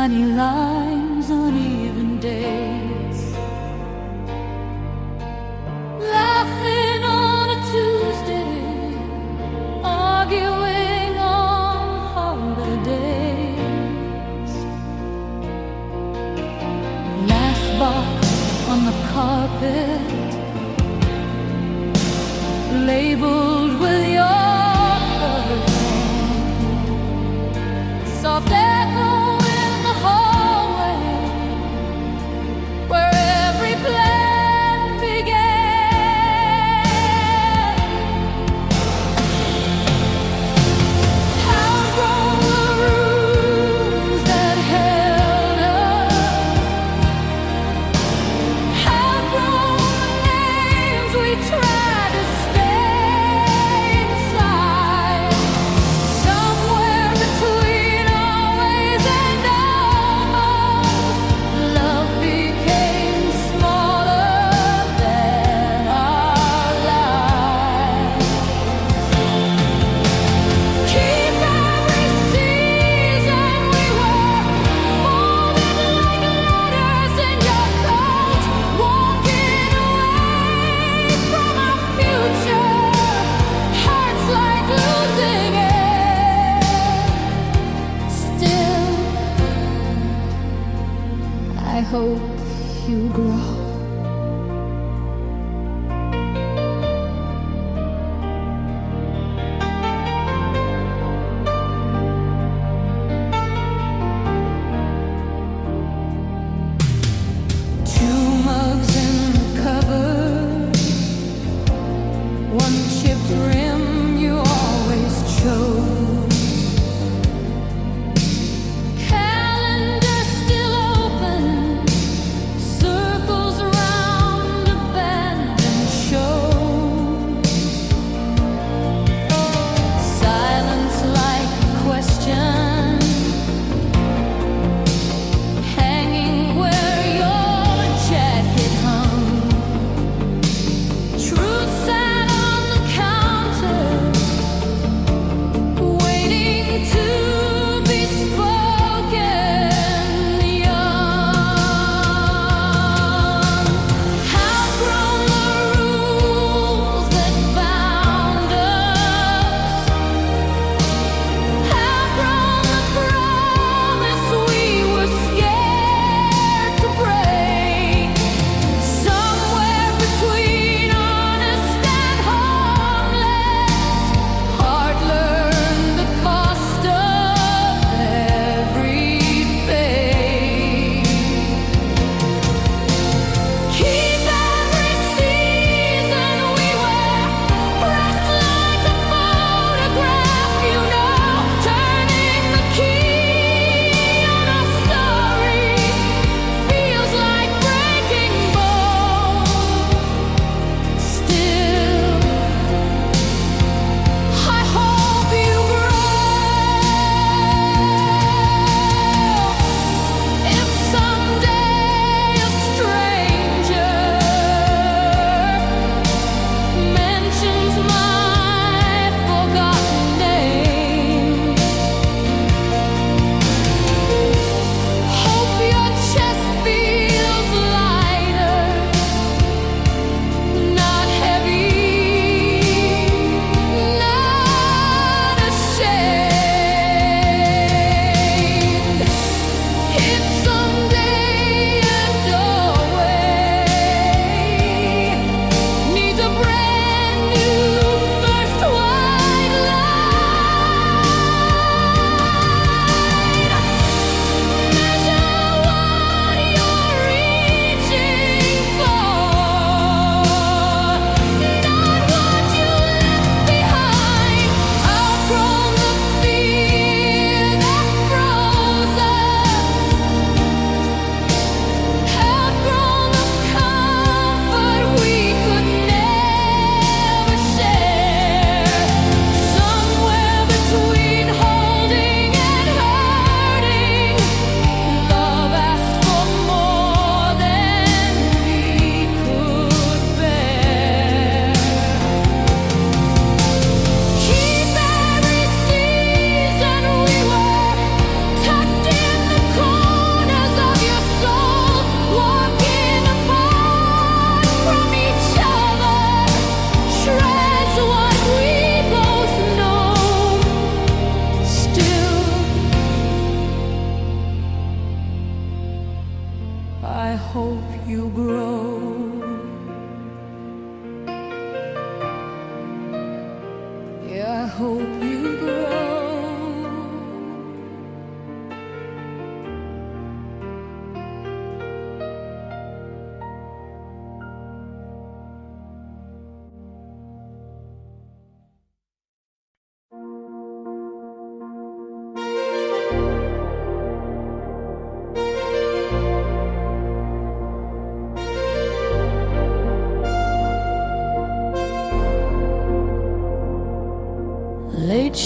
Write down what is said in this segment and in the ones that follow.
tiny lines on even days. Laughing on a Tuesday, arguing on holidays. Last box on the carpet, labeled with your hand. Soft echo in the hallway, where every plan began. Outgrown the rooms that held us, outgrown the names we tried to stay inside. Somewhere between always and almost, love became smaller than our lives. Keep every season we were folded like letters in your coat, walking away from our future. Hearts like losing it. Still, I hope you grow. Two mugs in the cupboard, one chipped rim you always chose. Calendar still open, circles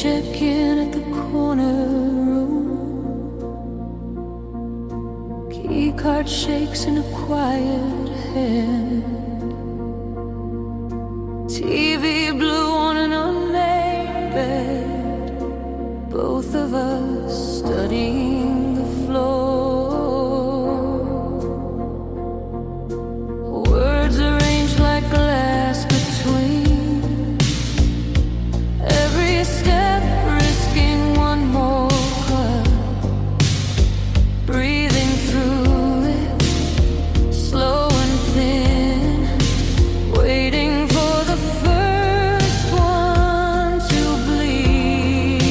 check in at the corner room. Key card shakes in a quiet hand. TV blue on an unmade bed. Both of us studying the floor. Words arranged like glass between every step, risking one more cut. Breathing through it, slow and thin, waiting for the first one to bleed.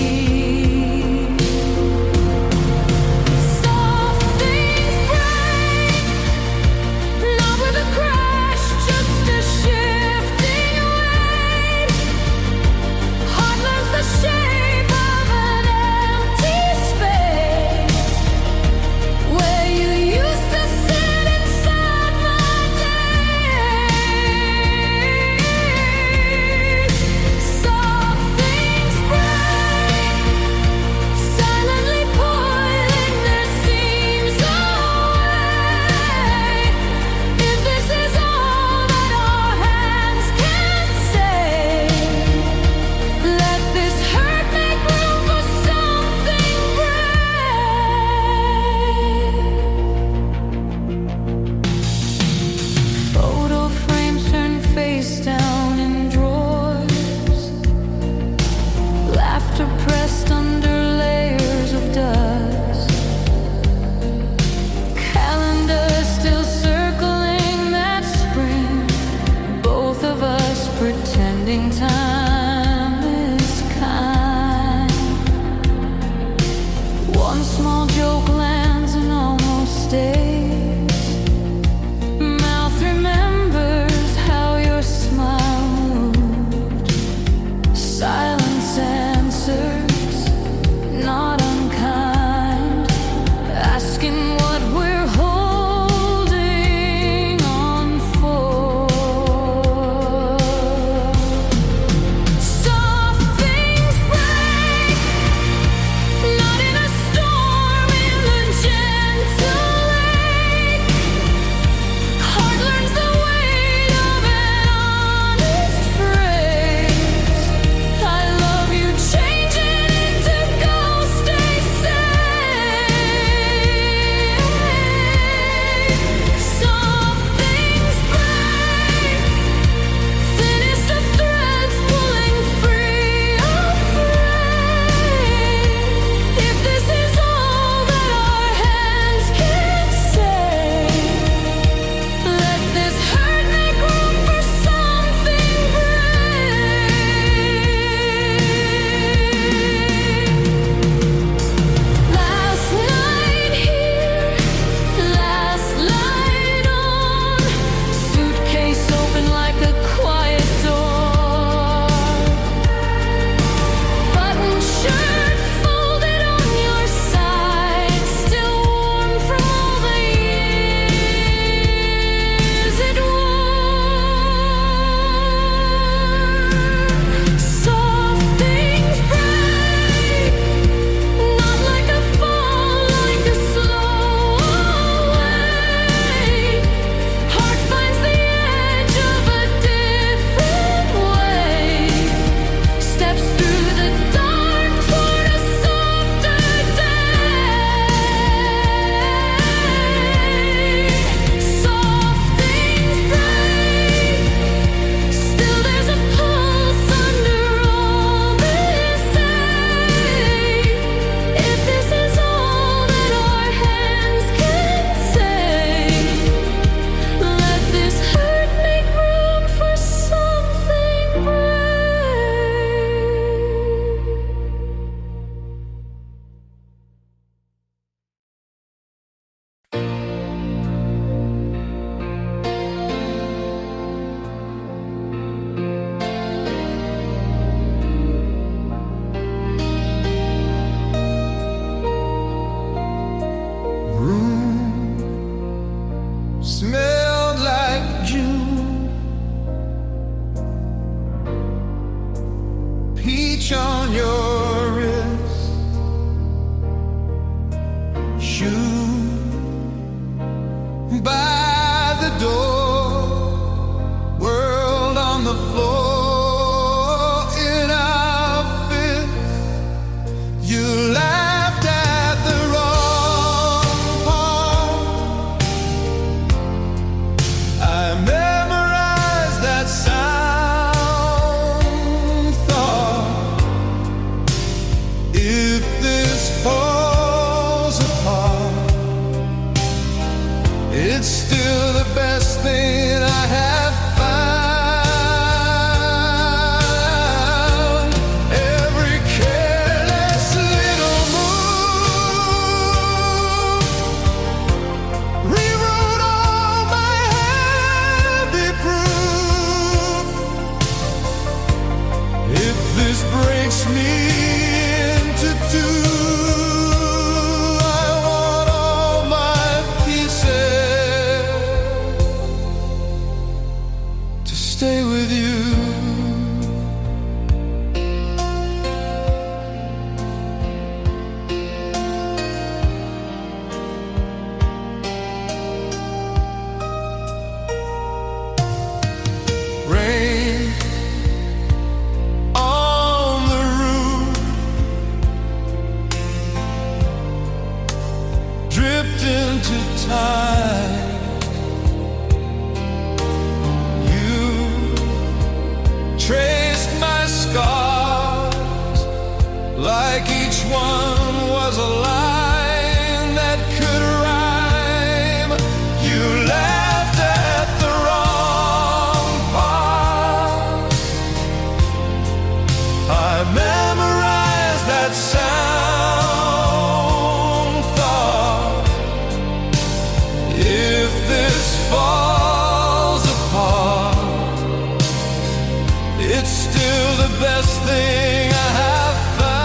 Soft you by the door, world on the floor in our fists. You laughed at the wrong part. I memorized that sound, thought, if this falls apart, it's still the best thing I have found. Every careless little move rewrote all my heavy proof. If this breaks me into two, I want all my pieces to stay with you. Rain on the roof, dripped into time. You traced my scars like each one was a line that could rhyme. You laughed at the wrong part. I memorized that sound, thought, if this falls apart, it's still the best thing I have found.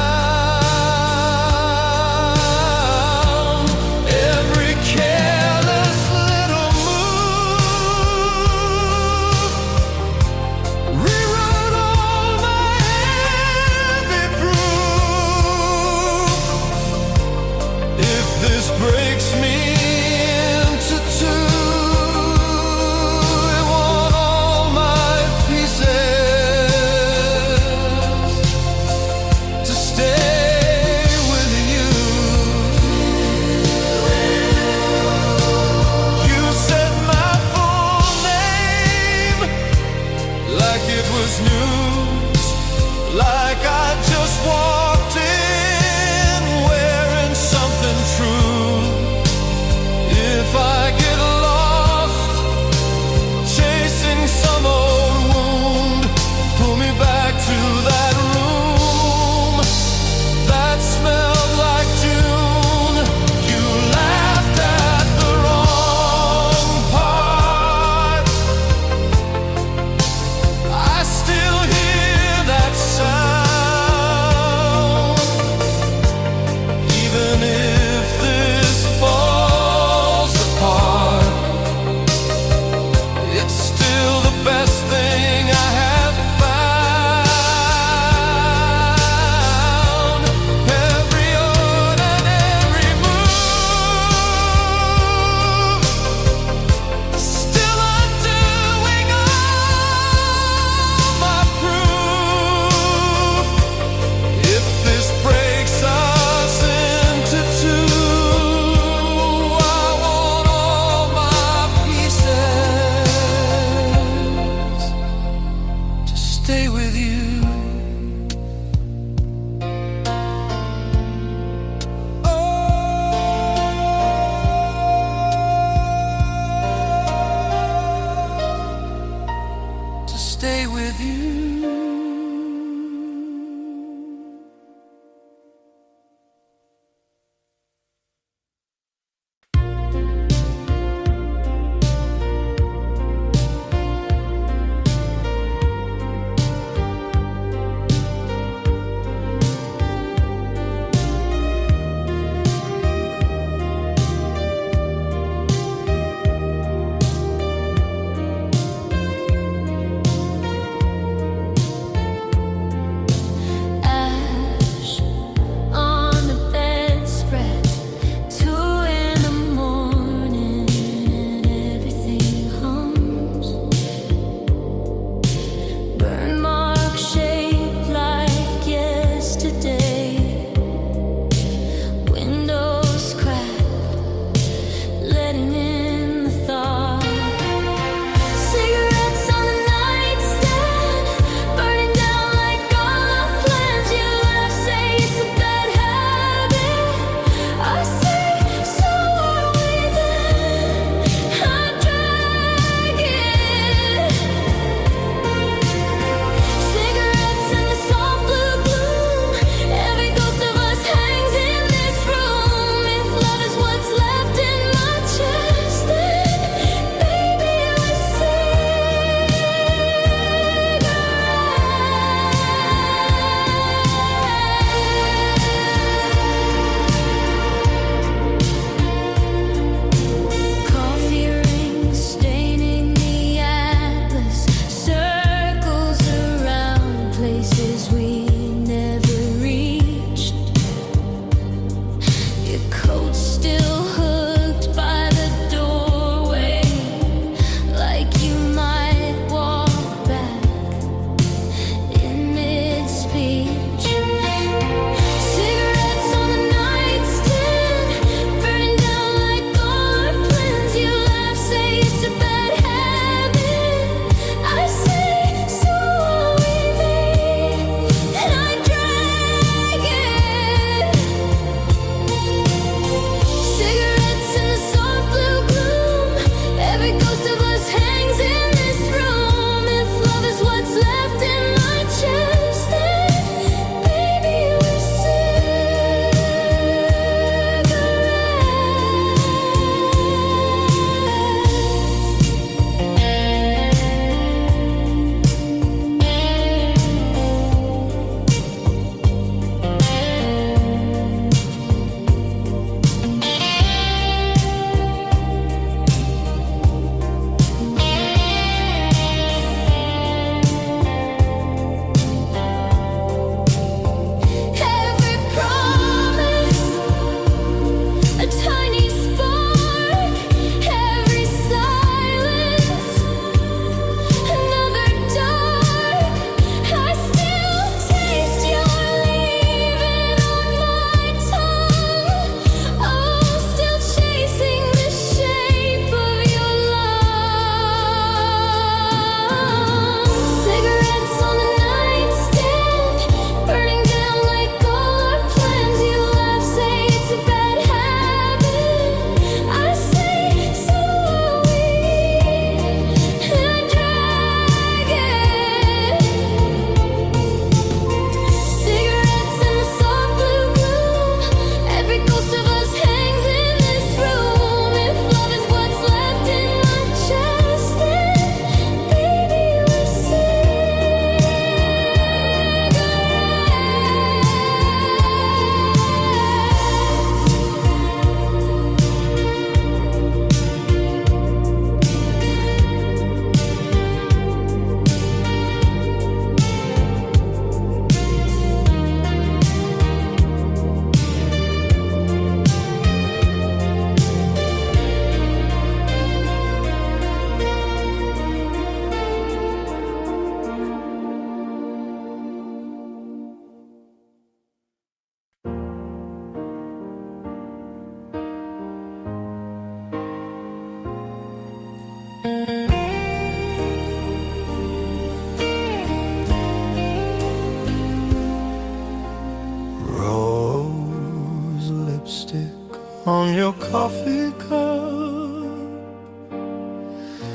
lipstick on your coffee cup,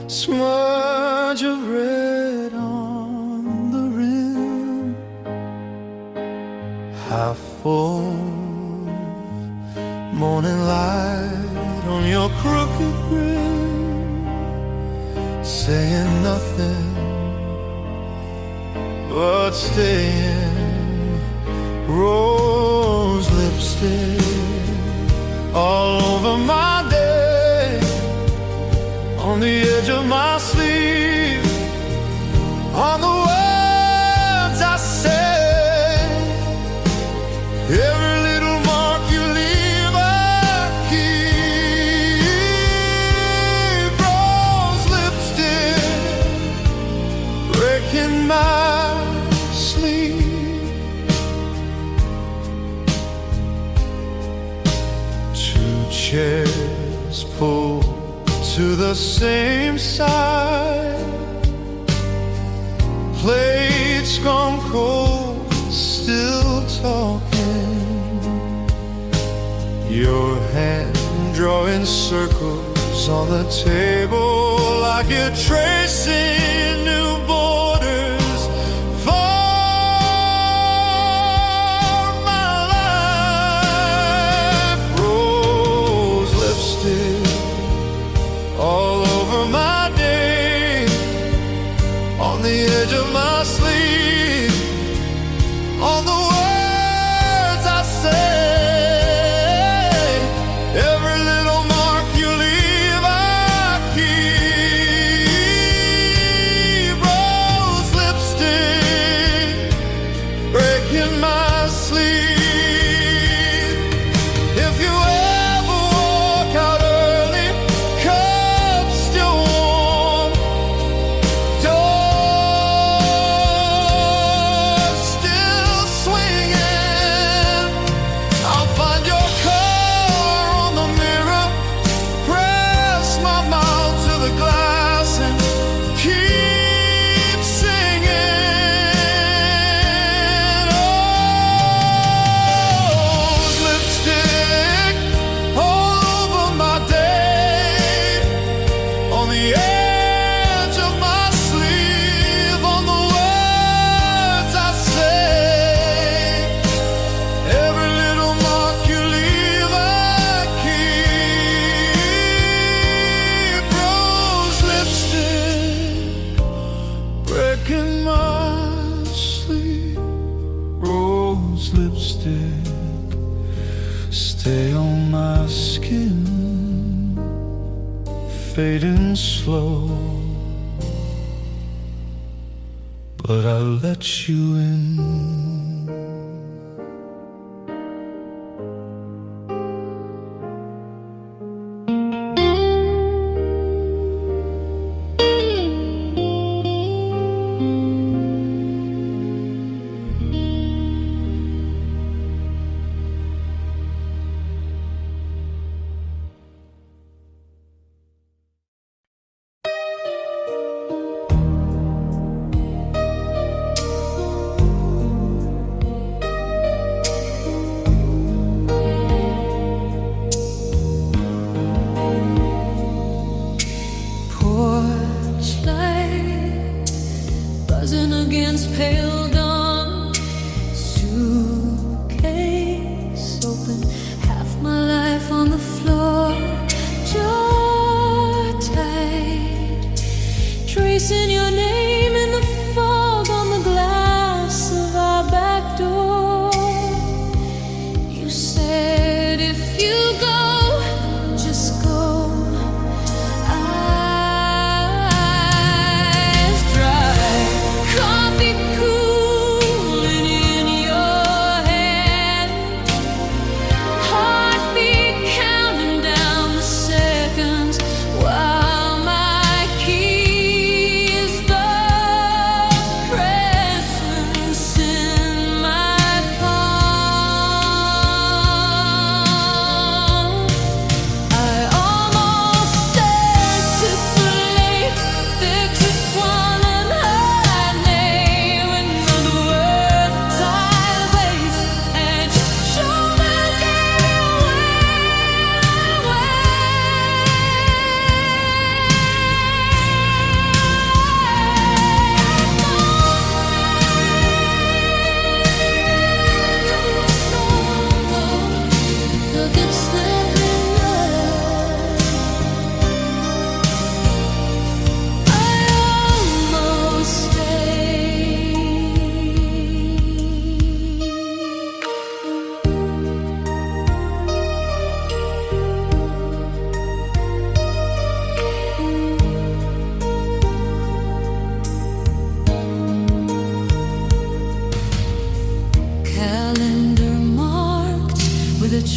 smudge of red on the rim, half full morning light on your crooked grin, saying nothing but staying, rose lipstick all over my day, on the edge of my sleeve, on the words I say, every little mark you leave I keep, rose lipstick breaking my sleep. Two chairs pulled to the same side, plates gone cold, still talking, your hand drawing circles on the table like you're tracing new borders for my life. Rose lipstick all over my day, on the edge of my sleeve, on the words I say, every little mark you leave I keep, rose lipstick breaking my sleep. If you ever walk out early, cup still warm, doors still swinging, I'll find your car on the mirror, press my mouth to the glass and keep singing. Rose lipstick all over my day, on the edge of my sleeve, on the words I say, every little mark you leave I keep, rose lipstick breaking my sleep, rose lipstick stay on my skin, fading slow, but I let you in.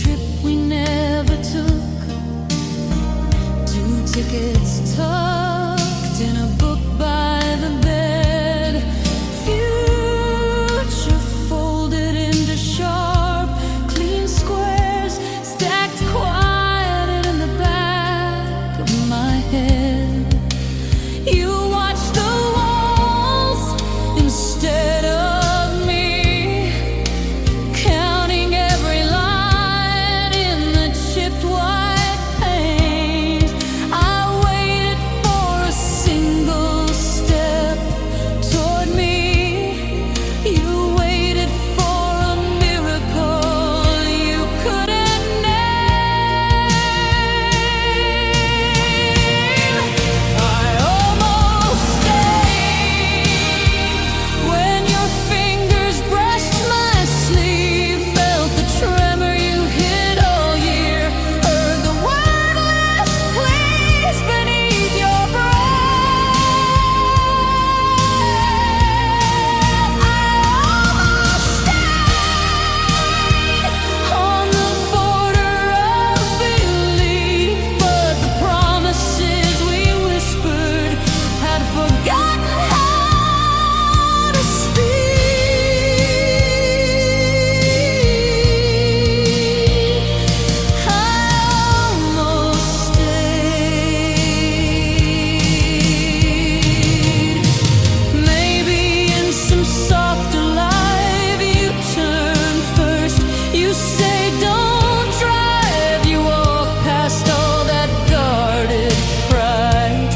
trip we never took, 2 tickets tucked in a book by the bed, future folded into sharp, clean squares, stacked quiet in the back of my head. You watch the walls instead of me, counting every line in the chipped white paint. I waited for a single step toward me. You waited for a miracle you couldn't name. I almost stayed when your fingers brushed my sleeve, felt the tremor you hid all year, heard the wordless pleas beneath your breath. I almost stayed on the border of belief, but the promises we whispered had forgotten how to speak. I almost stayed. Maybe in some softer life you turn first. You say don't drive, you walk past all that guarded pride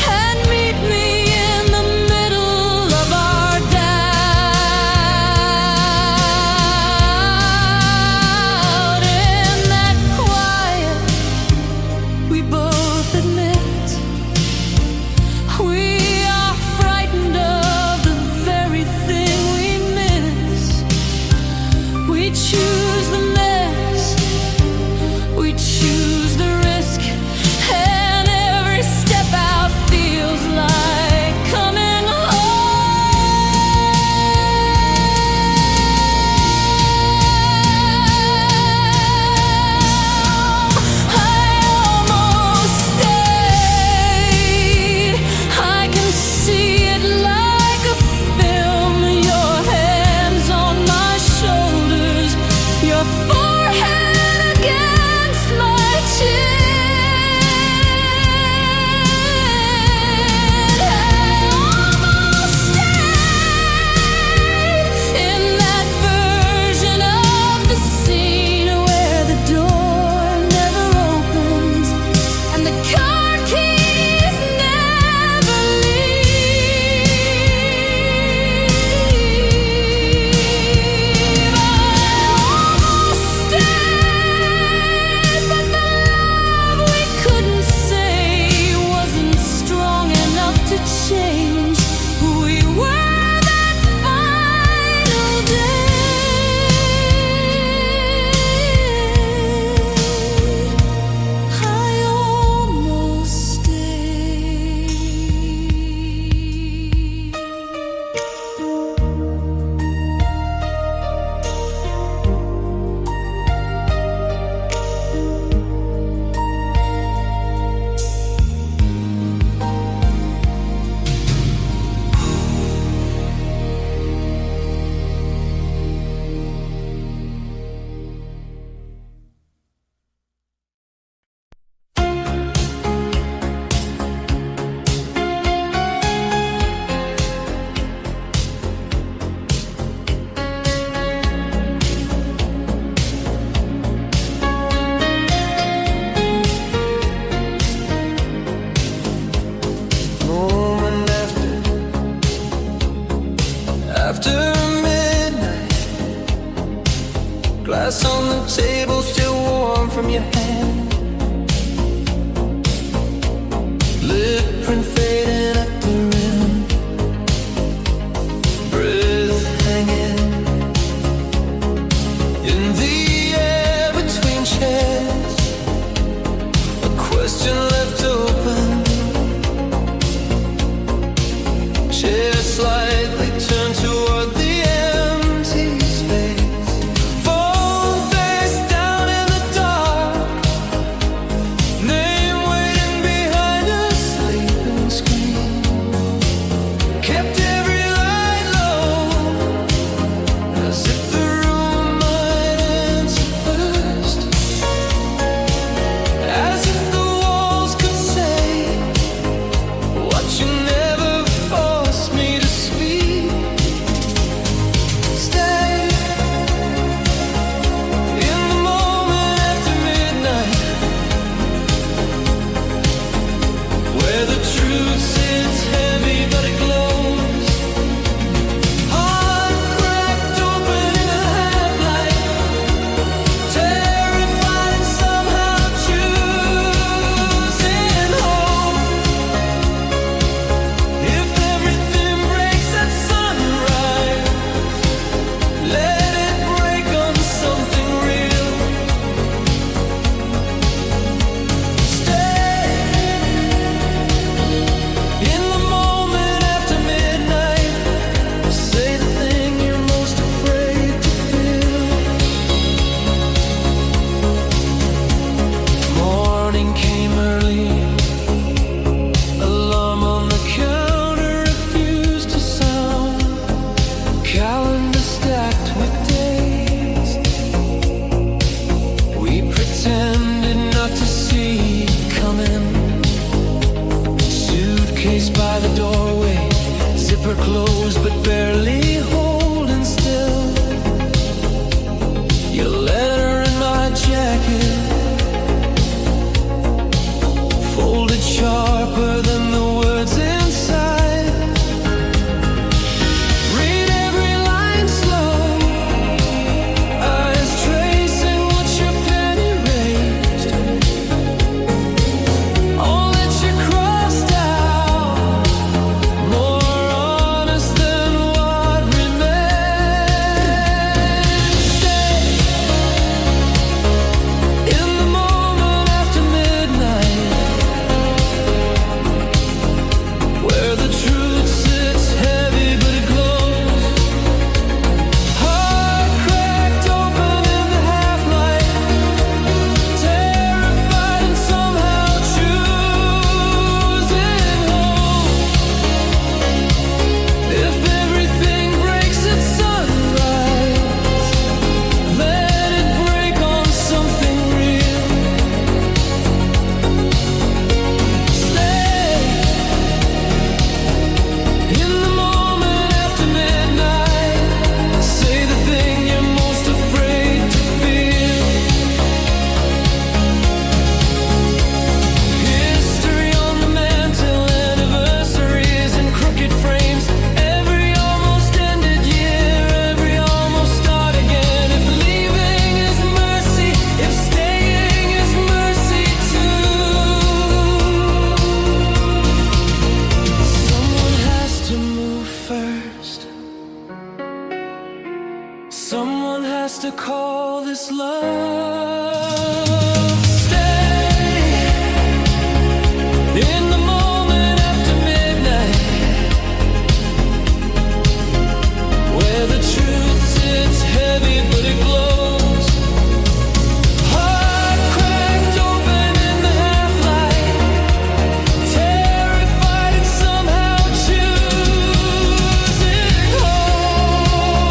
and meet me in the middle of our doubt. In that quiet, we both admit we are frightened of the very thing we miss. We choose the mess, we choose the risk, and every step out feels like coming home. I almost stayed. I can see it like a film. Your hands on my shoulders, your forehead against my chin. I almost stayed in that version of the scene where the door never opens and the car keys never leave. I almost stayed, but the love we couldn't say wasn't strong enough to change who we were that final day. I almost stayed. Morning after midnight, glass on the table still warm from your hand, lip print fading at the rim, breath hanging in the air between chairs, a question left open, chair slightly turned toward the empty space, fall face down by the doorway, zipper closed but barely holding still. Your letter in my jacket, folded sharper than the words inside. Read every line slow, eyes tracing what your pen erased. All that you crossed out, more honest than what remains. Stay in the moment after midnight, where the truth sits heavy but it glows. Heart cracked open in the half-light, terrified and somehow choosing hope. If everything breaks at sunrise, let it break on something real. Stay in the moment after midnight, say the thing you're most afraid to feel. History on the mantle, anniversaries in crooked frames, every almost ended year, every almost start again. If leaving is mercy, if staying is mercy too, someone has to move first. Someone has to call this love. Stay in the moment after midnight, where the truth sits heavy but it glows. Heart cracked open in the half-light, terrified and somehow choosing hope.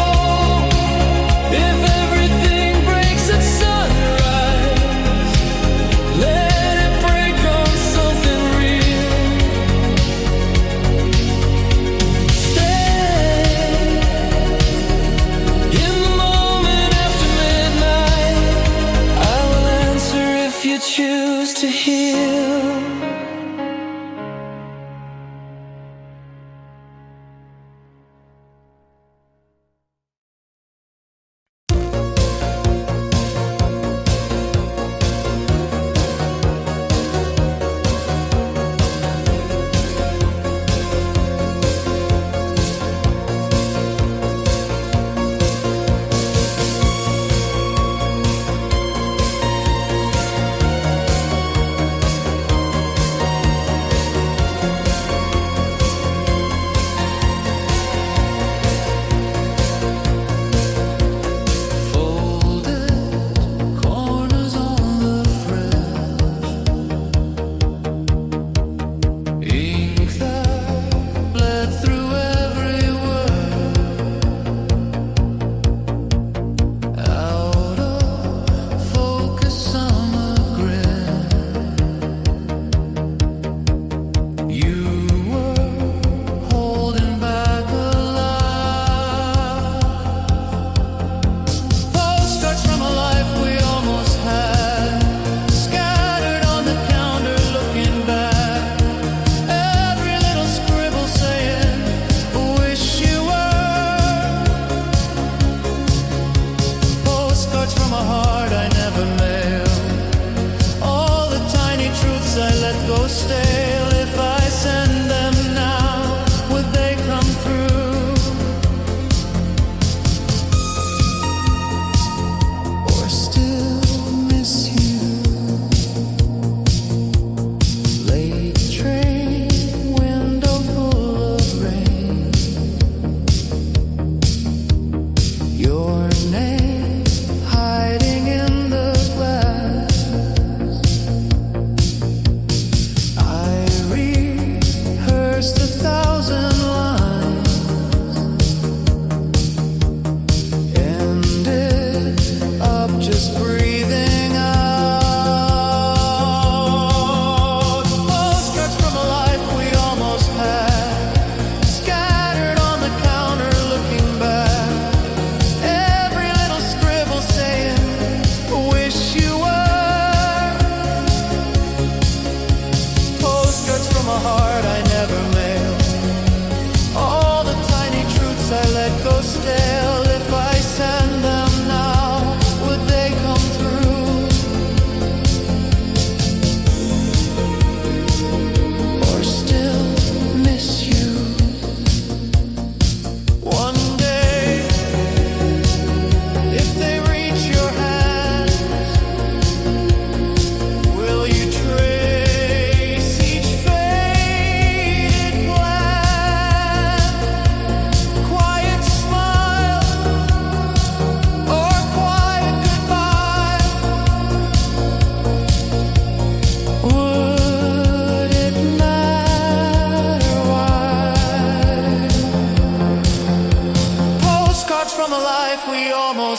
If everything breaks at sunrise, let it break on something real. Stay in the moment after midnight, I will answer if you choose to heal.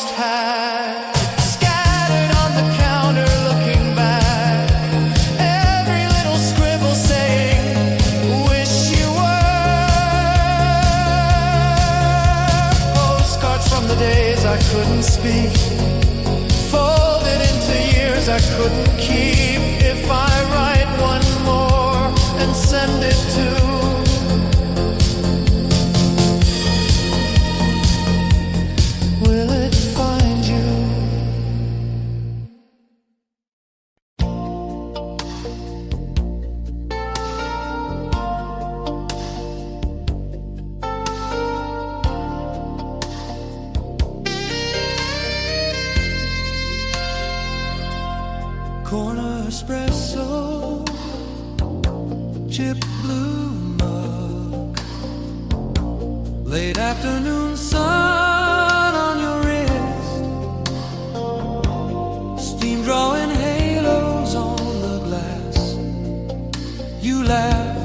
almost had. Scattered on the counter, looking back. Every little scribble saying, wish you were. Postcards from the days I couldn't speak, folded into years I couldn't keep. If I write one more and send it to, will it find you? Corner espresso, chip blue mug, late afternoon sun on your wrist, steam drawing halos on the glass. You laugh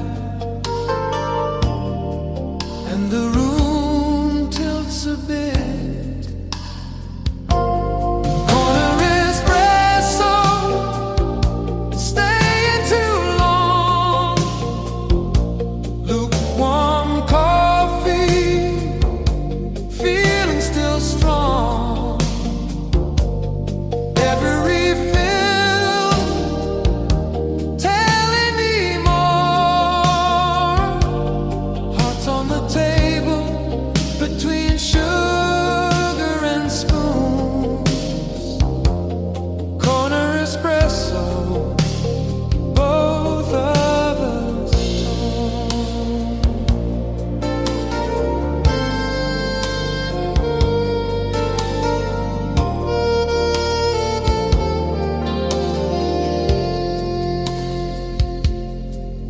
and the room tilts a bit.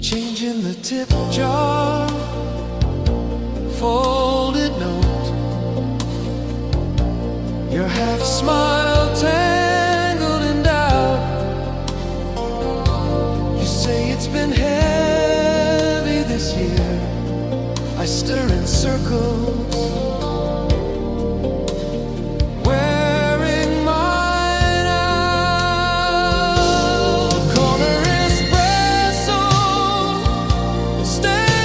Change in the tip jar, folded note, your half smile tangled in doubt. You say it's been heavy this year. I stir in circles, stay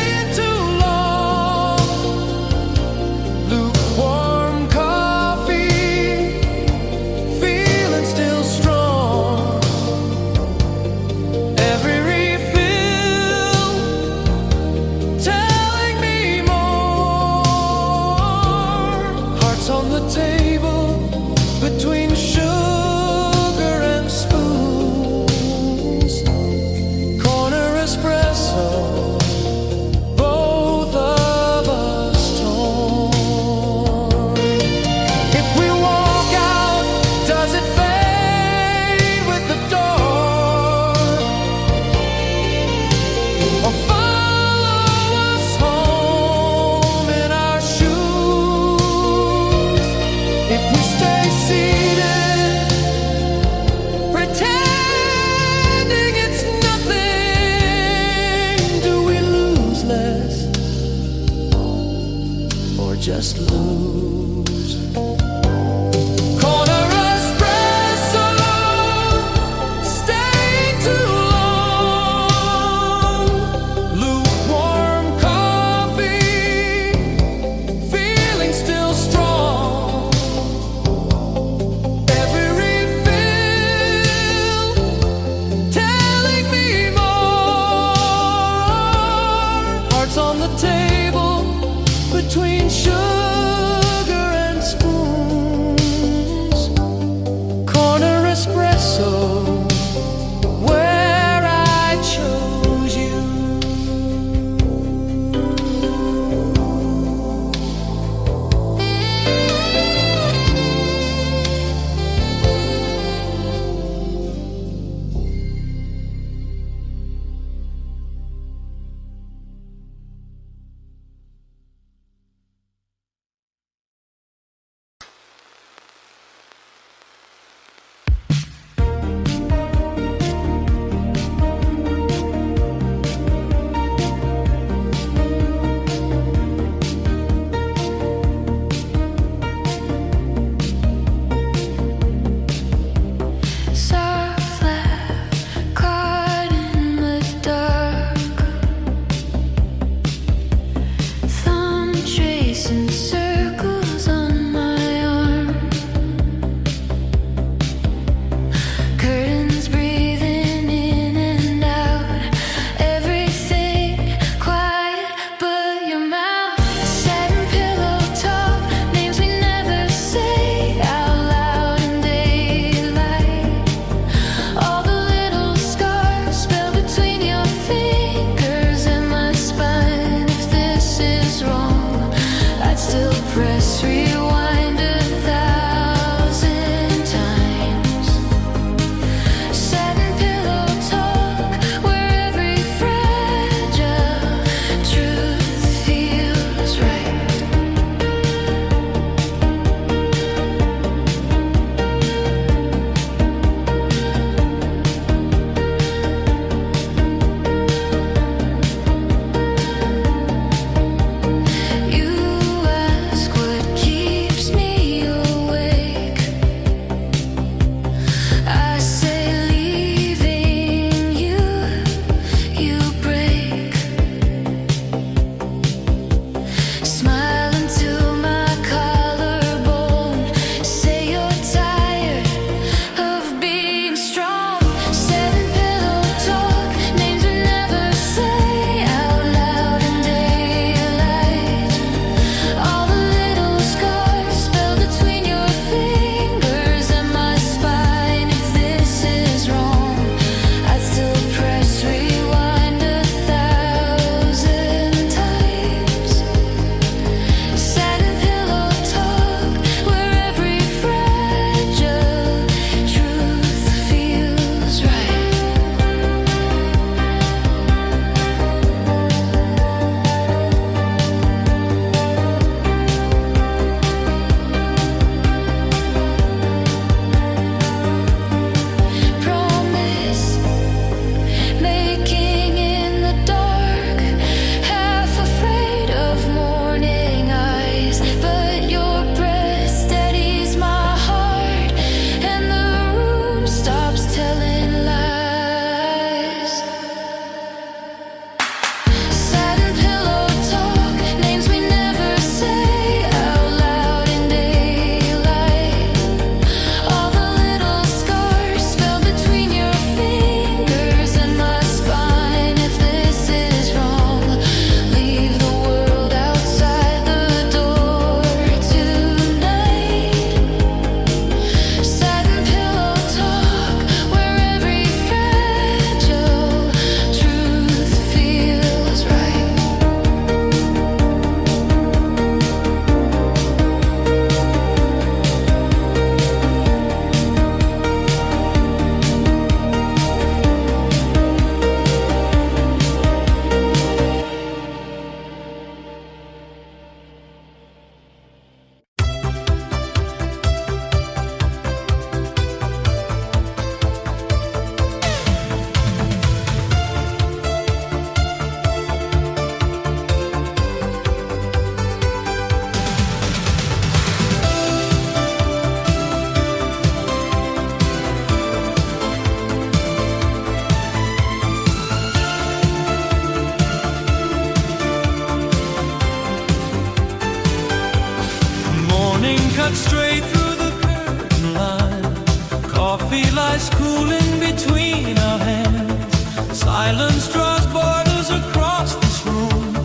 cooling between our hands. Silence draws borders across this room.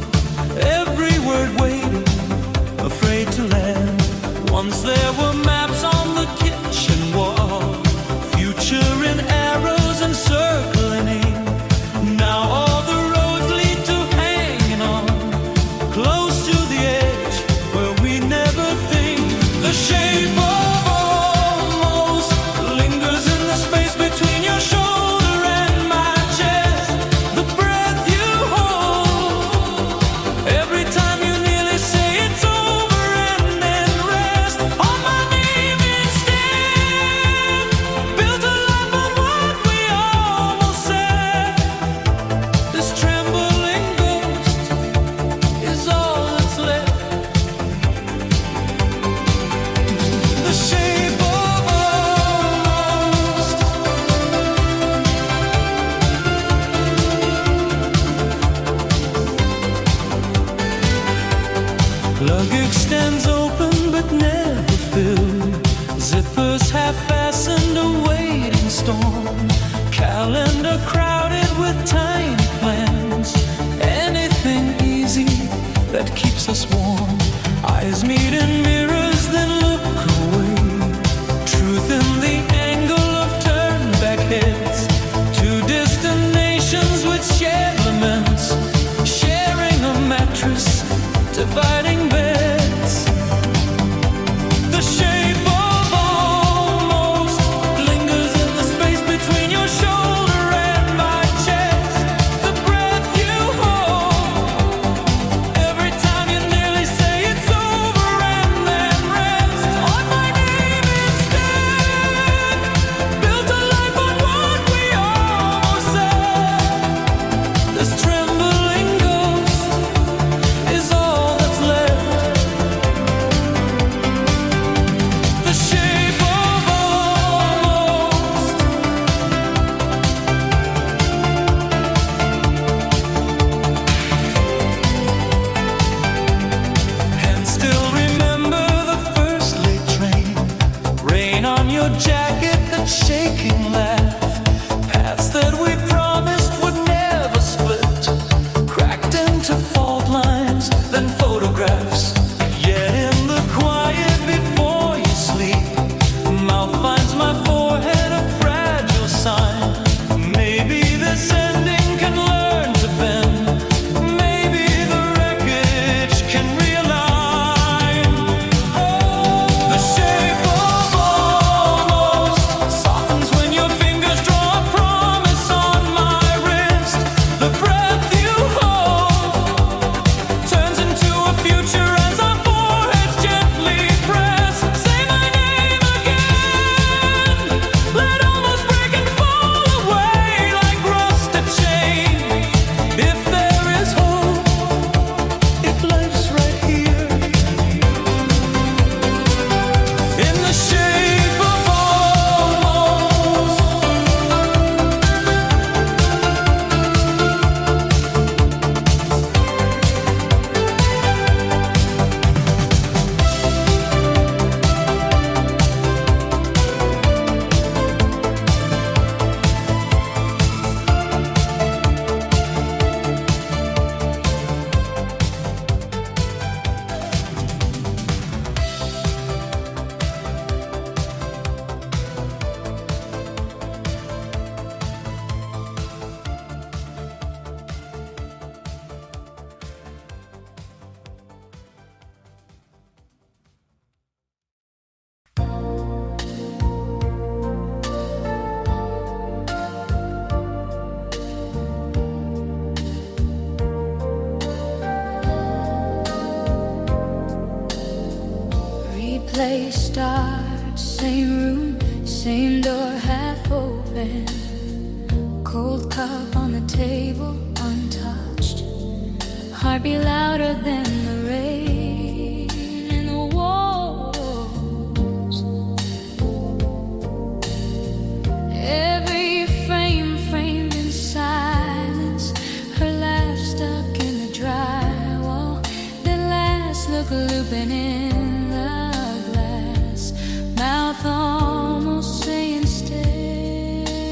Every word waiting, afraid to land. Once there were maps on the kitchen wall, future in arrows and circling aim. Now all the roads lead to hanging on, close to the edge where we never think. The shape of almost lingers in the space between your shoulder and my chest. The breath you hold every time you nearly say it's over and then rest on my name instead. Built a life on what we almost said. This trembling ghost is all that's left. The shape of almost. Luggage stands open but never filled. Zippers half fastened, a waiting storm. Calendar crowded with tiny plans. Anything easy that keeps us warm. Eyes meet in mirrors, then look away. Truth in the angle of turned back heads. Two destinations with shared laments. Sharing a mattress, dividing beds. The shape of almost lingers in the space between your shoulder and my chest. The breath you hold every time you nearly say it's over and then rest on my name instead. Built a life on what we almost said. This trembling ghost is all that's left. The shape of almost. And still remember the first late train. Rain on your jacket, that shaking laugh. Paths that we promised would never split. Cracked into fault lines, then photographs. Yet in the quiet before you sleep, mouth finds my forehead a fragile sign. Maybe this ending can learn to bend. Maybe the wreckage can realign. The shape of almost softens when your fingers draw a promise on my wrist. The breath you hold turns into a future as our foreheads gently press. Say my name again. Let almost break and fall away like rusted chain. If there is hope, if life's right here, in the shape of almost. Replay starts, same room, same door half open. Cold cup on the table, untouched. Heartbeat louder than the rain in the walls. Every frame framed in silence. Her laugh stuck in the drywall. The last look looping in the glass. Mouth almost saying stay.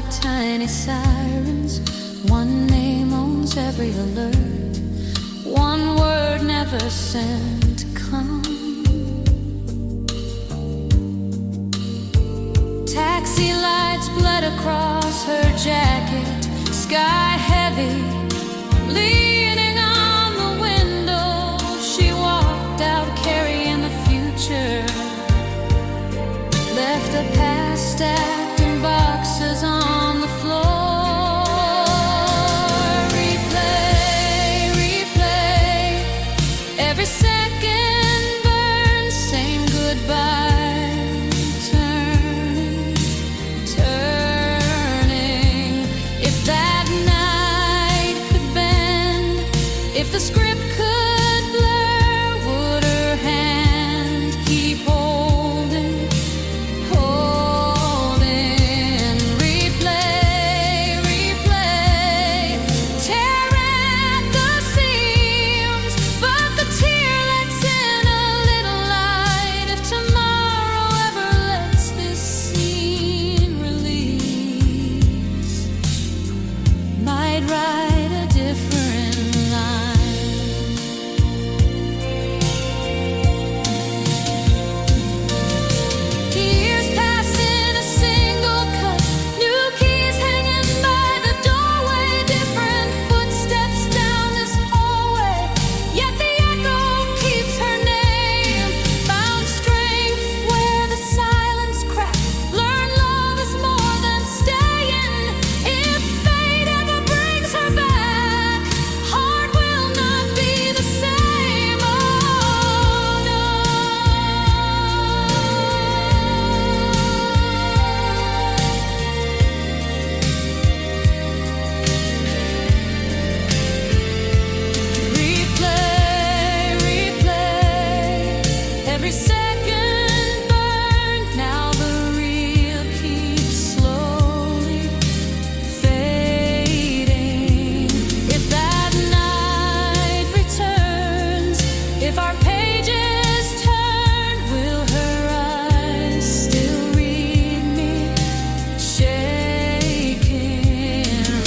like tiny sirens. One name owns every alert. One word never sent to come. Taxi lights bled across her jacket, sky heavy, leaning on the window. She walked out carrying the future, left the past stacked in boxes on the floor. Replay, replay, every second burns, same goodbye, turning, turning. If that night could bend, if the script could blur, would her hand keep holding, holding? Replay, replay, tear at the seams, but the tear lets in a little light. If tomorrow ever lets this scene release, might write a different line. Years pass in a single cut, new keys hanging by the doorway, different footsteps down this hallway, yet the echo keeps her name. Found strength where the silence cracked, learned love is more than staying. If fate ever brings her back, heart will not be the same. Oh no. Replay, replay, every second burned. Now the real keeps slowly fading. If that night returns, if our pages turn, will her eyes still read me shaking?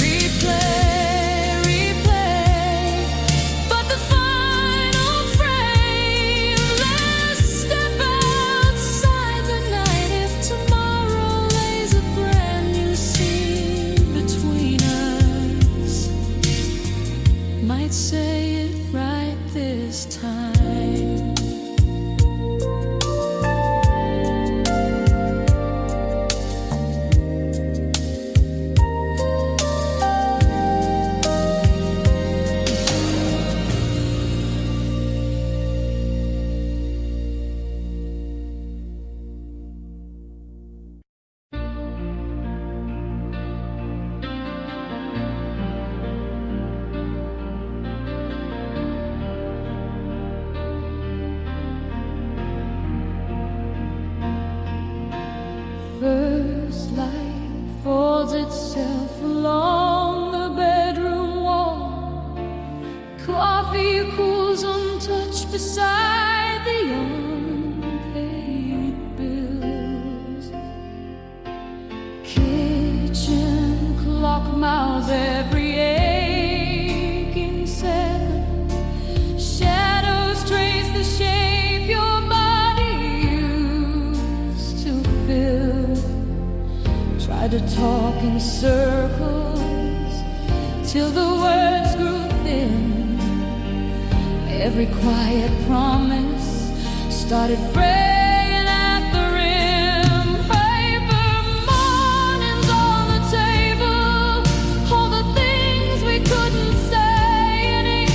Replay, replay, but the final frame, let's step outside the night. If tomorrow lays a brand new scene between us, might say it right this time. First light folds itself along the bedroom wall. Coffee cools untouched beside the unpaid bills. Kitchen clock mouths every aching second. Shadows trace the shape your body used to fill. Try to talk in circles till the words grew thin. Every quiet promise started fraying at the rim. Paper mornings on the table, all the things we couldn't say in ink.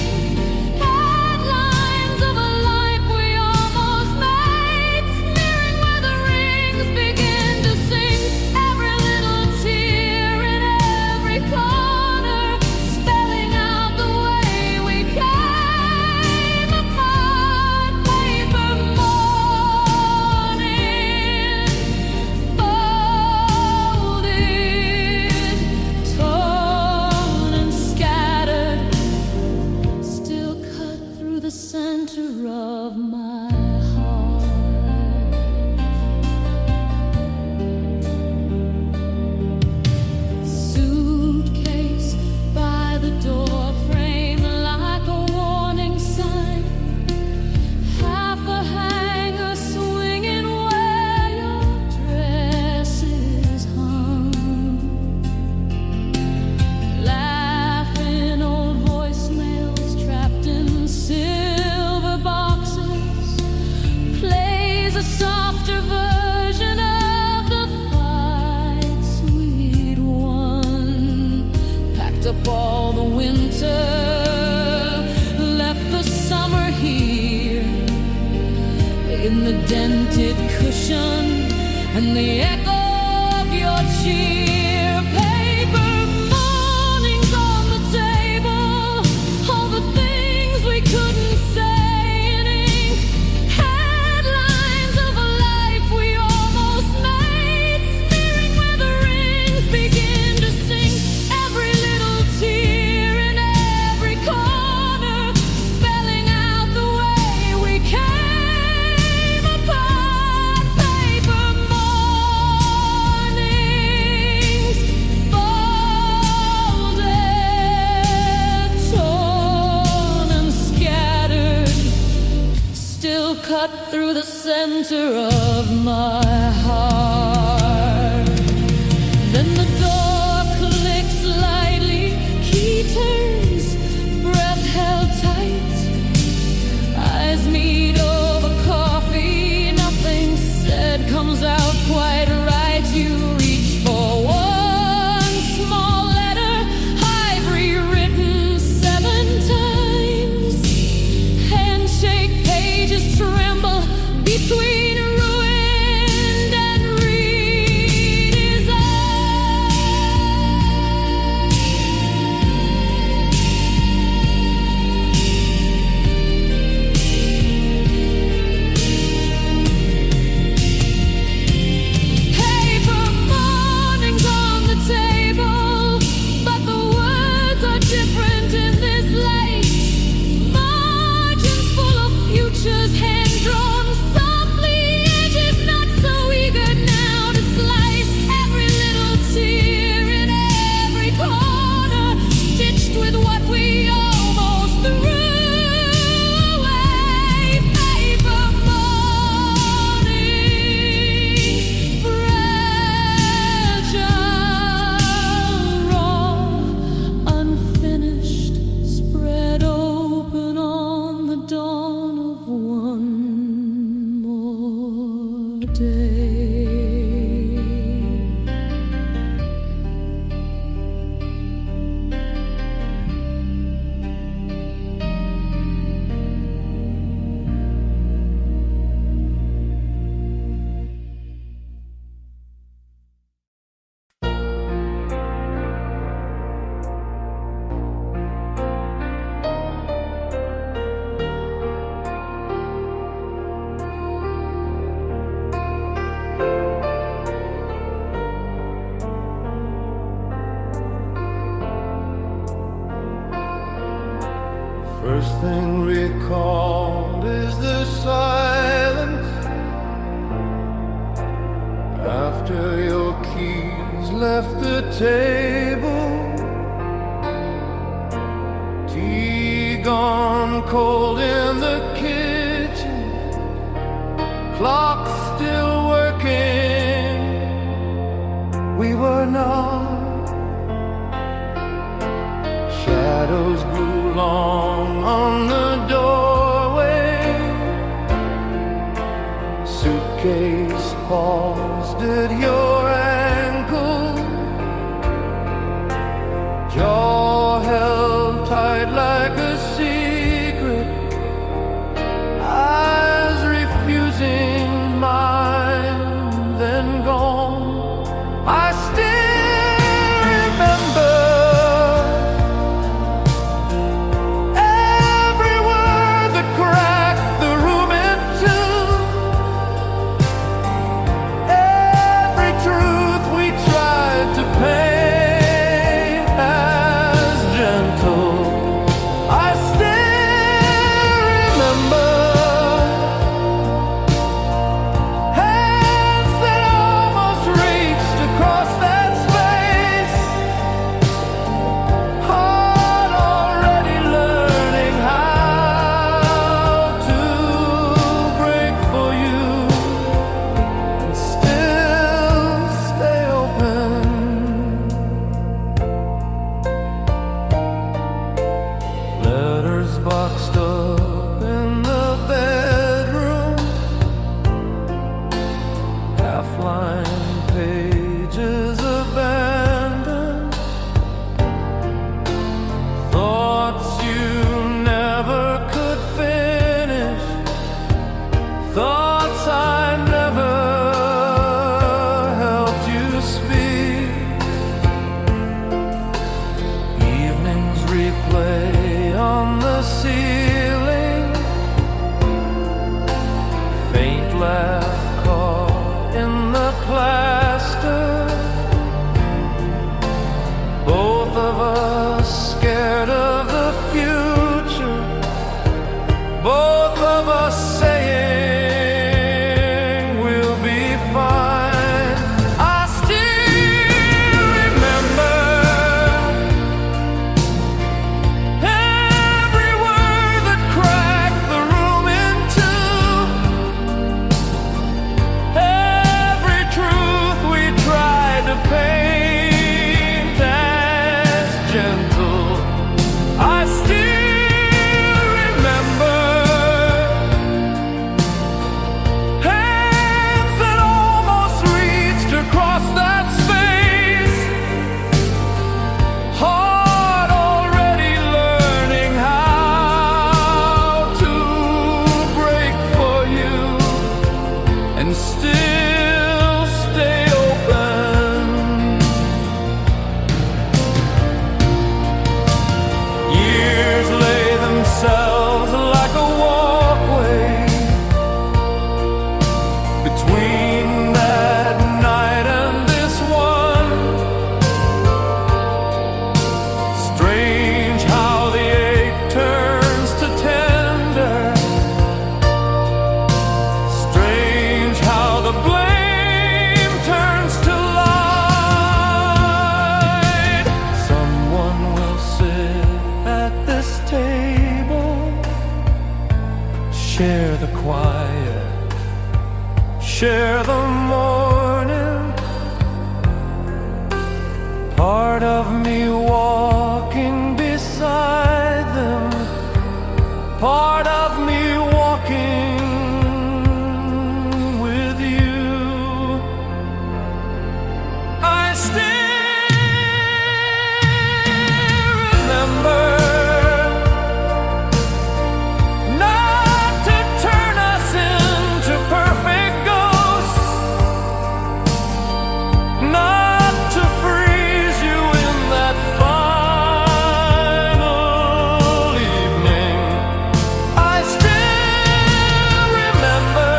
Headlines of a life we almost made, smearing where the rings begin to sing. Every little tear in every corner, spelling out the way we came apart. Paper morning, folded, torn and scattered, still cut through the center of my heart. the dented cushion and the echo of your cheer. Paper mornings on the table, all the things we couldn't say in ink, headlines of a life we almost made, smearing where the rings begin to sink. Every little tear in every corner, spelling out the way we came apart. Paper mornings, folded, torn and scattered, still cut through the center of my heart. Then the door clicks lightly, key turns, breath held tight, eyes meet over coffee, nothing said comes out quite right. You reach for one small letter I've rewritten 7 times. Handshake pages tremble between ruined and redesigned. Paper mornings on the table, but the words are different in this light. Margins full of futures, hand drawn softly, edges not so eager now to slice. Every little tear in every corner, stitched with what we almost threw away. Paper mornings, fragile, raw, unfinished, spread open on the dawn of one more day. First thing recalled is the silence after your keys left the table. Tea gone cold in the kitchen, clock still working. We were not. Shadows grew long on the doorway. Suitcase paused at your ankle. Jaw held tight like a secret, eyes refusing mine, then gone. I still remember every word that cracked the room in two, every left caught in the plaster. Both of us scared of the future. Both of us saying we'll be fine. I still remember every word that cracked the room in two, every truth we tried to paint as gentle. I still remember hands that almost reached across that space, heart already learning how to break for you and still stay open. Years lay themselves like a walkway between that night and this one. Strange how the ache turns to tender. Strange how the blame turns to light. Someone will sit at this table, share the quiet, share the morning. Part of me walking beside them, part of me walking with you. I still remember not to turn us into perfect ghosts, not to freeze you in that final evening. I still remember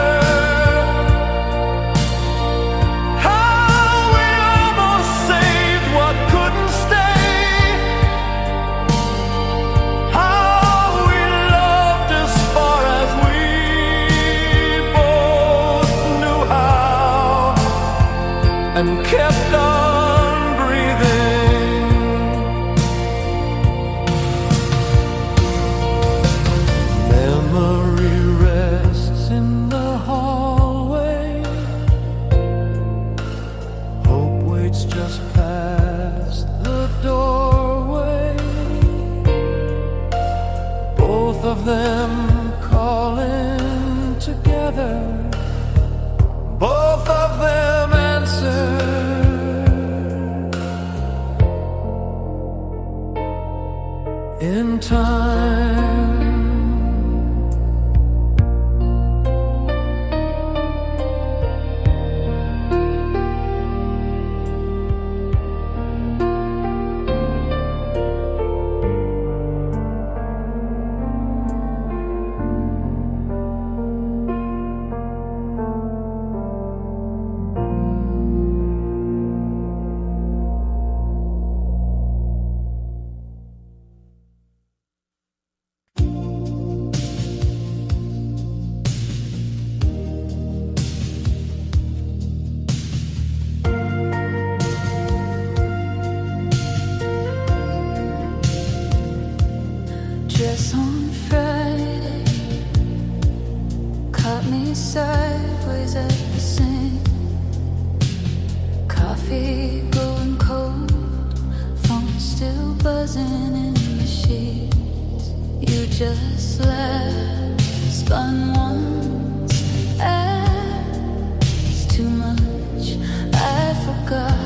how we almost saved what couldn't stay, how we loved as far as we both knew how, and kept on breathing. Memory rests in the hallway. Hope waits just past the doorway. Both of them calling together. Both of them answer. In time. Dress on Friday caught me sideways at the sink. Coffee going cold, phone still buzzing in the sheets. You just laughed, spun once, it's too much. I forgot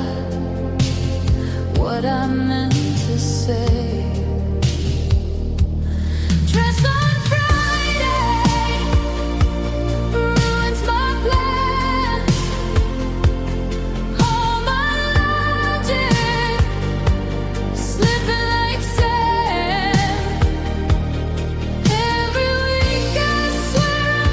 what I meant to say. Dress on Friday ruins my plans. All my logic slipping like sand. Every week I swear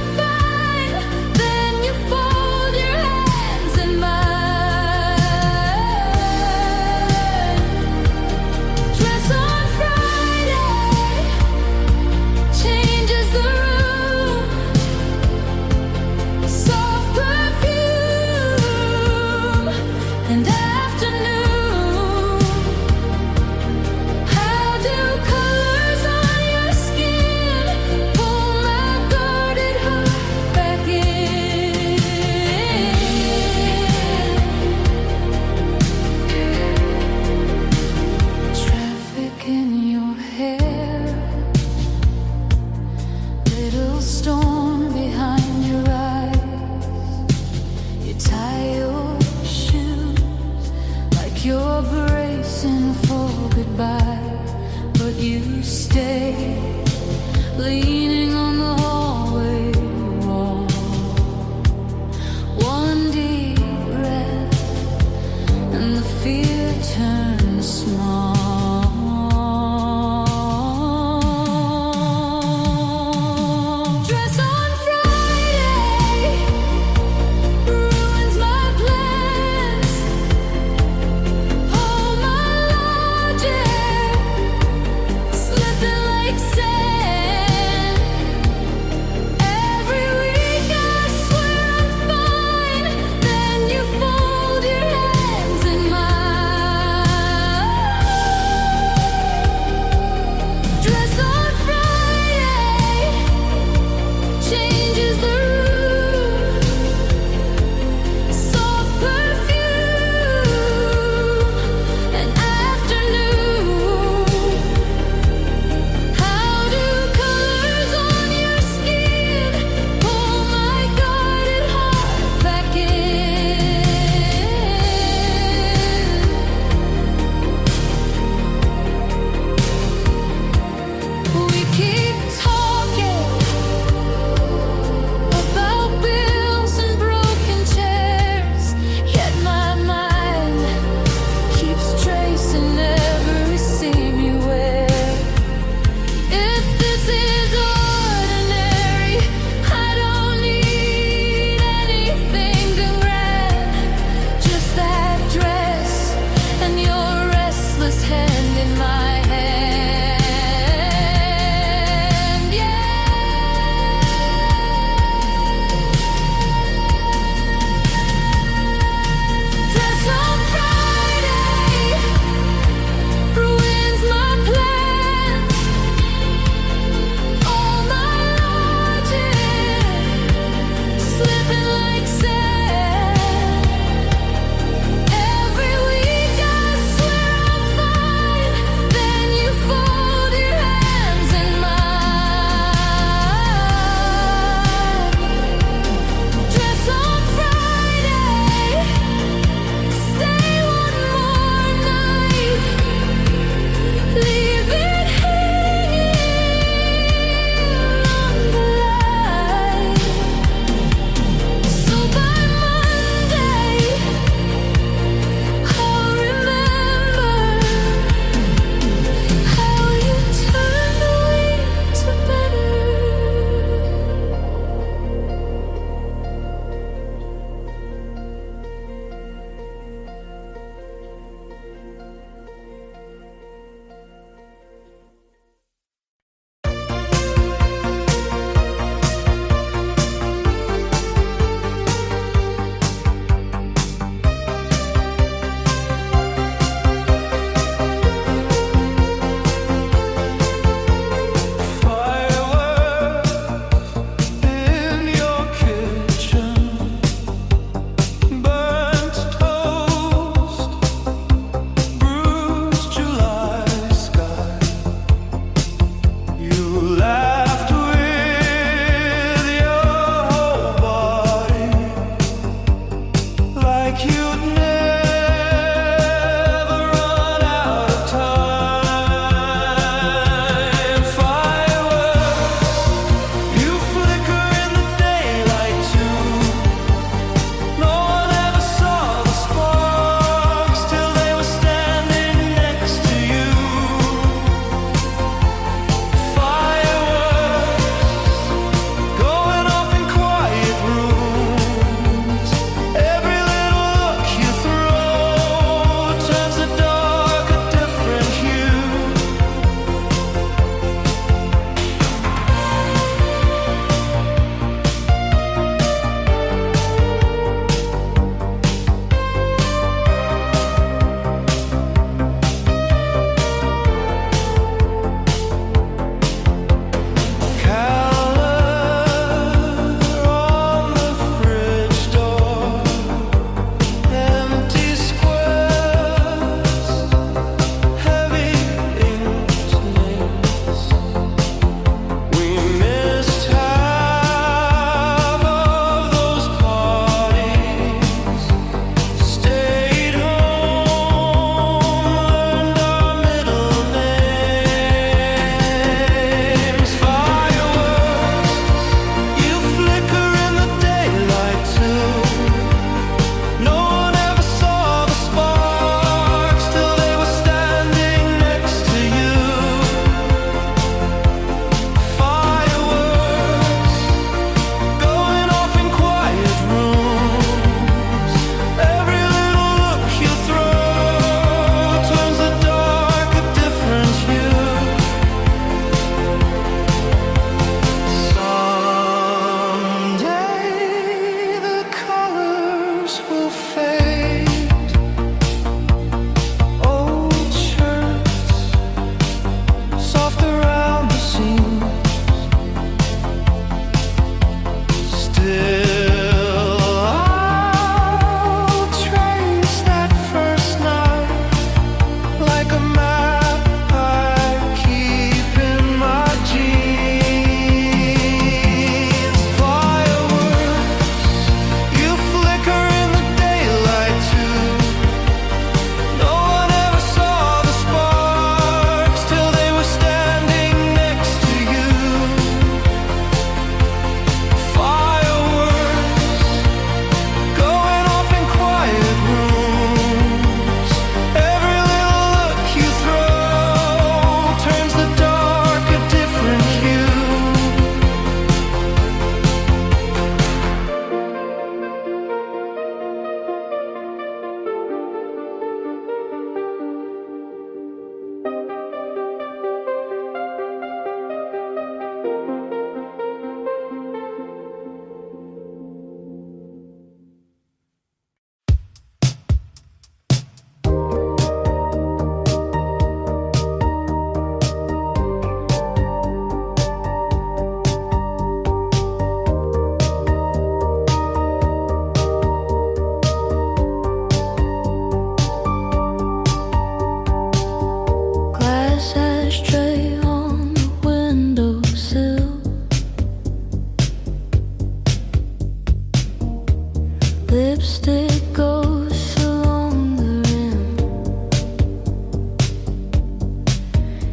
lipstick goes along the rim.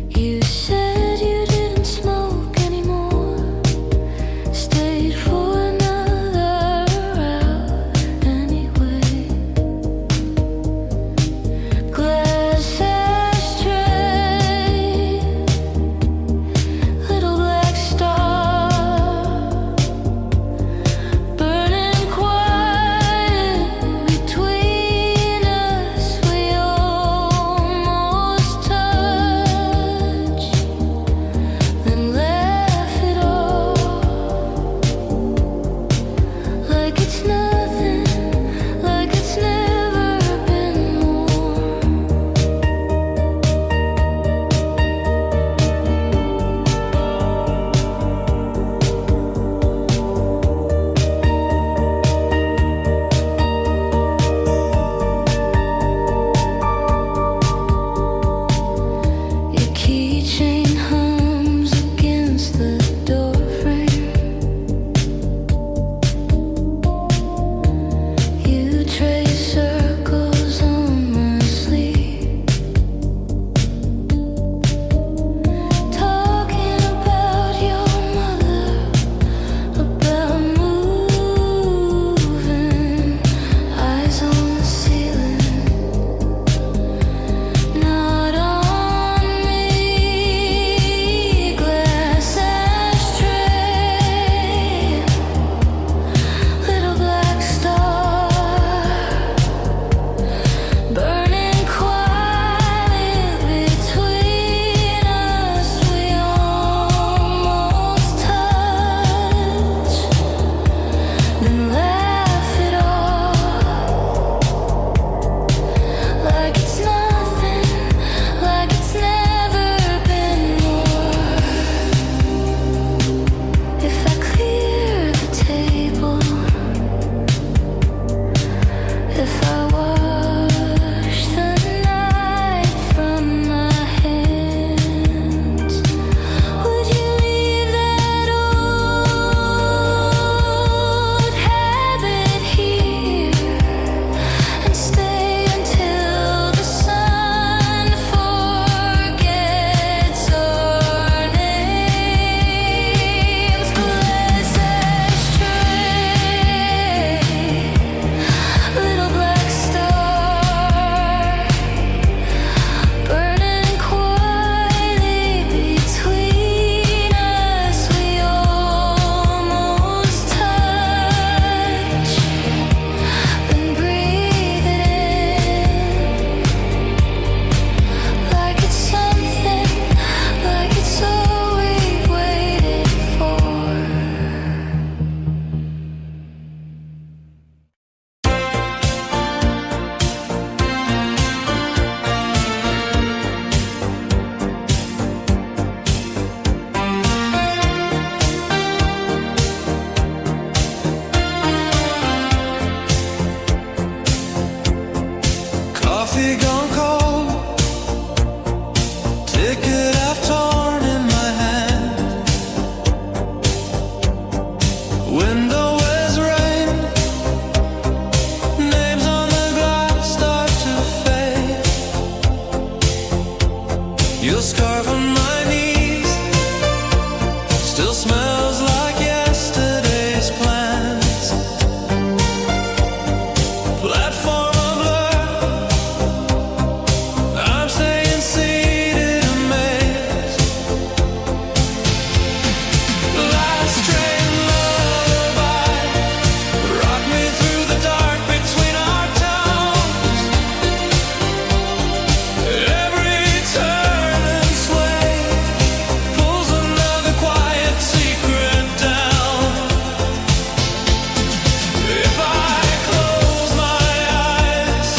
You said you didn't smoke anymore, stayed for another route anyway. Glass ashtray, little black star, burning quiet between us. We almost touch, then laugh it off like it's nothing, like it's never been more. Your keychain hums against the doorframe. You trace circles on my sleeve, talking about your mother, about moving, eyes on the ceiling, not on me. Glass ashtray, little black star, burning quietly between us. We almost touch, then laugh it off like it's nothing, like it's never been more. If I clear the table, if I wash the night from my hands, would you leave that old habit here and stay until the sun forgets our names? Glass ashtray, little black star, burning quietly between us. We almost touch, then breathe it in like it's something, like it's all we've waited for. Coffee gone cold, ticket I've torn in my hand. Window is rain, names on the glass start to fade. Your scarf on my knees still smells like yesterday's plans. Platform a blur, I'm staying seated amazed. Last train lullaby, rock me through the dark between our towns. Every turn and sway pulls another quiet secret down. If I close my eyes,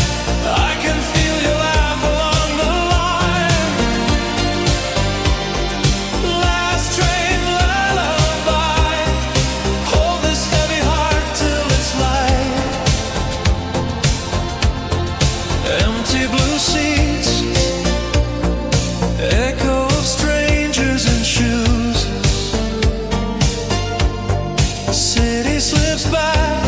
I can feel you laugh along the line. Last train lullaby, hold this heavy heart till it's light. Empty blue seats, echo of strangers and shoes. City slips back,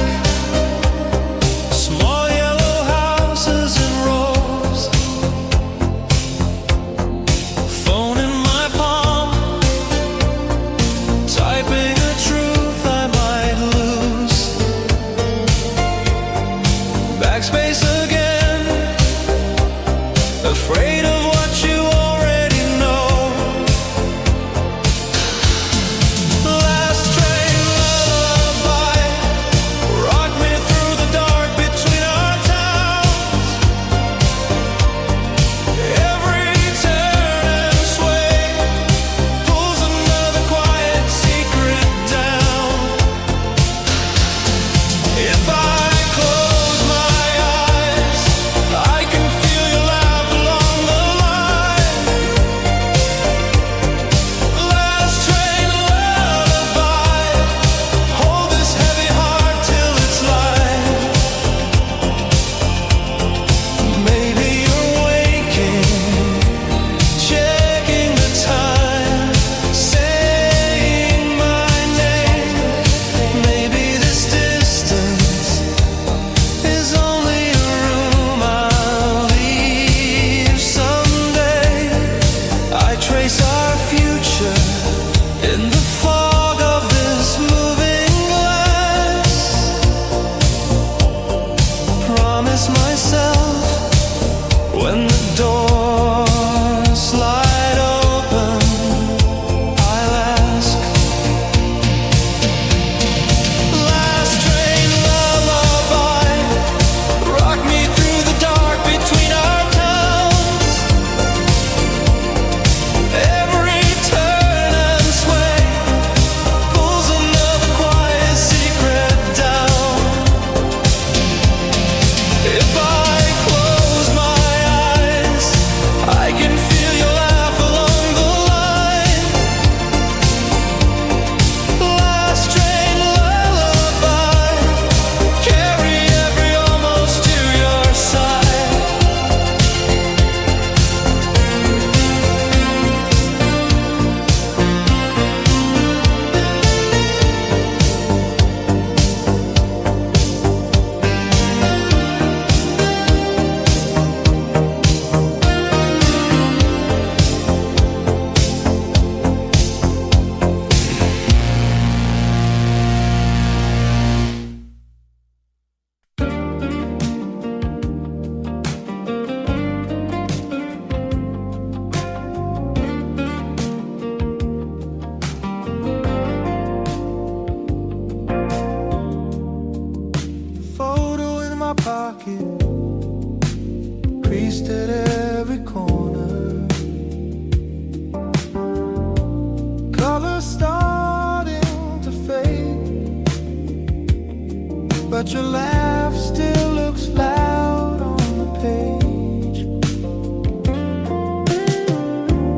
but your laugh still looks loud on the page.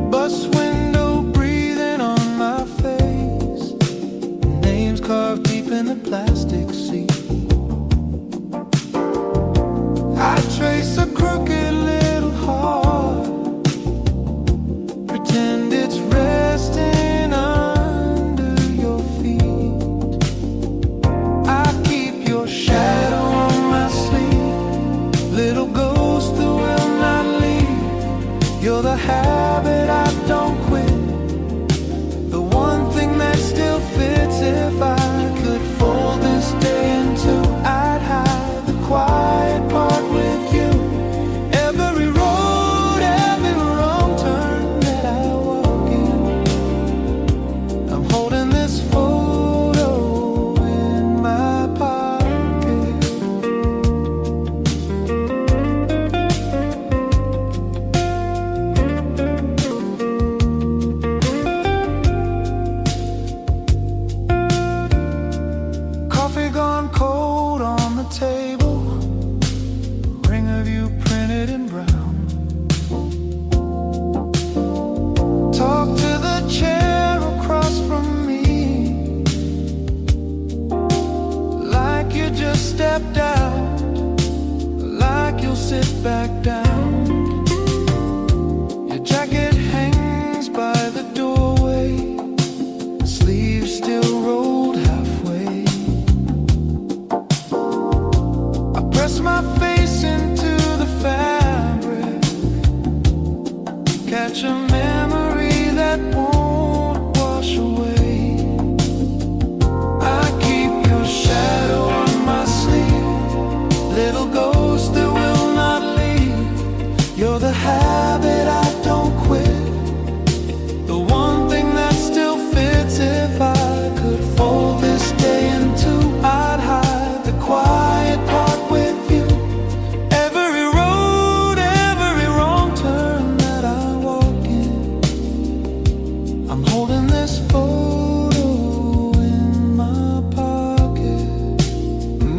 Bus window breathing on my face, names carved deep in the plastic seat. I trace a crooked little heart, pretend it's resting under your feet. I keep your shadow on my sleeve, little ghost that will not leave. You're the habit I don't quit, the one thing that still fits. If I could fold this day in two, I'd hide the quiet part with you. Every road, every wrong turn that I walk in, I'm holding this photo in my pocket. Coffee gone cold on the table, ring of you printed in brown. Talk to the chair across from me, like you just stepped out, like you'll sit back down. Your jacket hangs by the doorway, sleeves still rolled halfway. I press my face into the fabric, catch a memory that won't wash away. I keep your shadow on my sleeve, little ghost that will not leave. You're the habit I don't quit, the one thing that still fits. If I could fold this day in two, I'd hide the quiet part with you. Every road, every wrong turn that I walk in, I'm holding this photo in my pocket.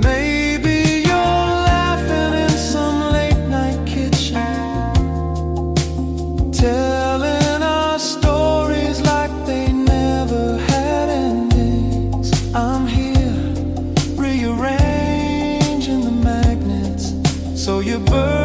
Maybe you're laughing in some late night kitchen, telling our stories like they never had endings. I'm here rearranging the magnets so you burn